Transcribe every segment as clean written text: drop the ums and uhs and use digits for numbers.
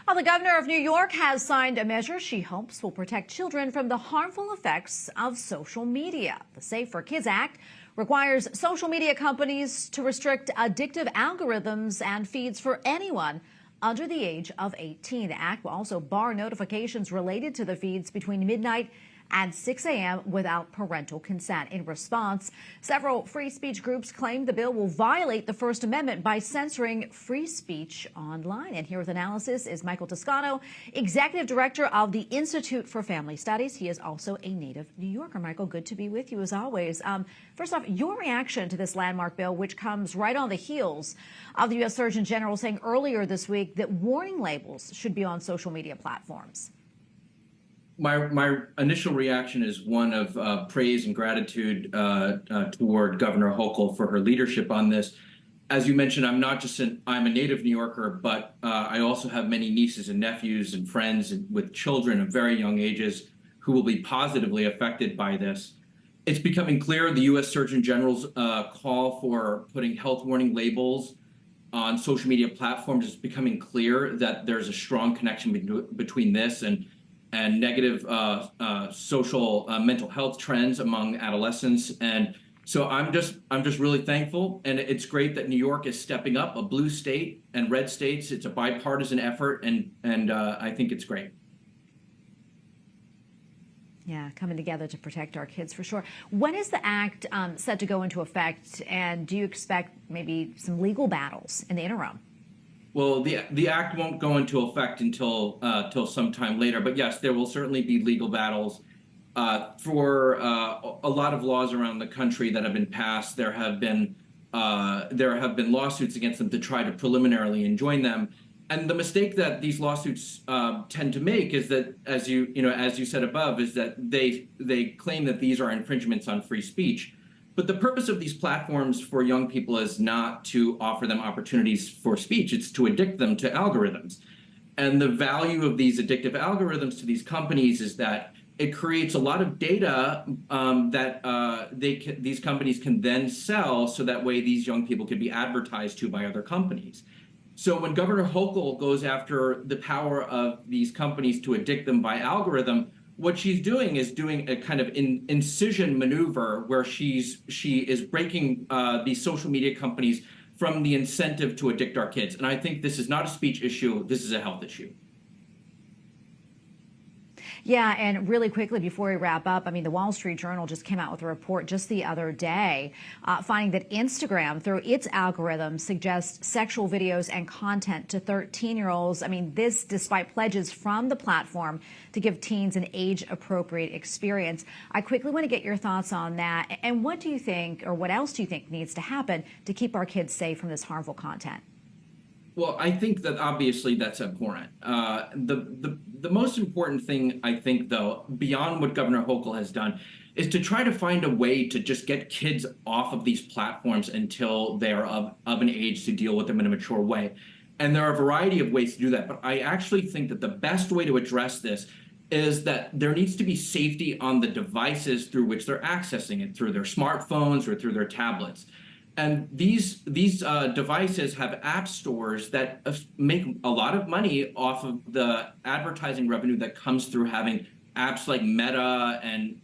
Well, the governor of New York has signed a measure she hopes will protect children from the harmful effects of social media. The Safe for Kids Act requires social media companies to restrict addictive algorithms and feeds for anyone under the age of 18. The act will also bar notifications related to the feeds between midnight and 6 a.m. without parental consent. In response, several free speech groups claim the bill will violate the First Amendment by censoring free speech online. And here with analysis is Michael Toscano, Executive Director of the Institute for Family Studies. He is also a native New Yorker. Michael, good to be with you as always. First off, your reaction to this landmark bill, which comes right on the heels of the U.S. Surgeon General saying earlier this week that warning labels should be on social media platforms. My initial reaction is one of praise and gratitude toward Governor Hochul for her leadership on this. As you mentioned, I'm a native New Yorker, but I also have many nieces and nephews and friends with children of very young ages who will be positively affected by this. It's becoming clear the U.S. Surgeon General's call for putting health warning labels on social media platforms is becoming clear that there's a strong connection between this and negative social mental health trends among adolescents. And so I'm just really thankful. And it's great that New York is stepping up, a blue state and red states. It's a bipartisan effort, and I think it's great. Yeah, coming together to protect our kids for sure. When is the act set to go into effect? And do you expect maybe some legal battles in the interim? Well, the act won't go into effect until sometime later, but yes, there will certainly be legal battles for a lot of laws around the country that have been passed. There have been lawsuits against them to try to preliminarily enjoin them, and the mistake that these lawsuits tend to make is that, as you said above, is that they claim that these are infringements on free speech. But the purpose of these platforms for young people is not to offer them opportunities for speech. It's to addict them to algorithms. And the value of these addictive algorithms to these companies is that it creates a lot of data that these companies can then sell, so that way these young people can be advertised to by other companies. So when Governor Hochul goes after the power of these companies to addict them by algorithm, what she's doing is doing a kind of incision maneuver where she is breaking these social media companies from the incentive to addict our kids. And I think this is not a speech issue. This is a health issue. Yeah, and really quickly before we wrap up, I mean, the Wall Street Journal just came out with a report just the other day finding that Instagram, through its algorithm, suggests sexual videos and content to 13-year-olds. I mean, this despite pledges from the platform to give teens an age-appropriate experience. I quickly want to get your thoughts on that. And what do you think, or what else do you think needs to happen to keep our kids safe from this harmful content? Well, I think that obviously that's important. The most important thing, I think, though, beyond what Governor Hochul has done, is to try to find a way to just get kids off of these platforms until they are of an age to deal with them in a mature way. And there are a variety of ways to do that. But I actually think that the best way to address this is that there needs to be safety on the devices through which they're accessing it, through their smartphones or through their tablets. And these devices have app stores that make a lot of money off of the advertising revenue that comes through having apps like Meta and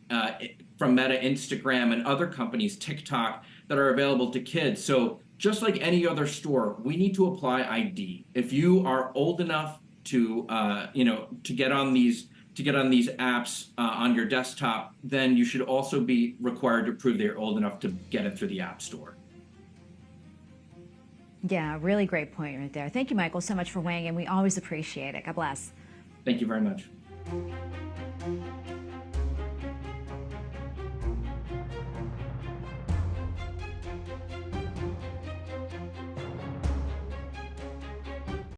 from Meta, Instagram, and other companies, TikTok, that are available to kids. So just like any other store, we need to apply ID. If you are old enough to get on these apps on your desktop, then you should also be required to prove they're old enough to get it through the App Store. Yeah, really great point right there. Thank you, Michael, so much for weighing in. We always appreciate it. God bless. Thank you very much.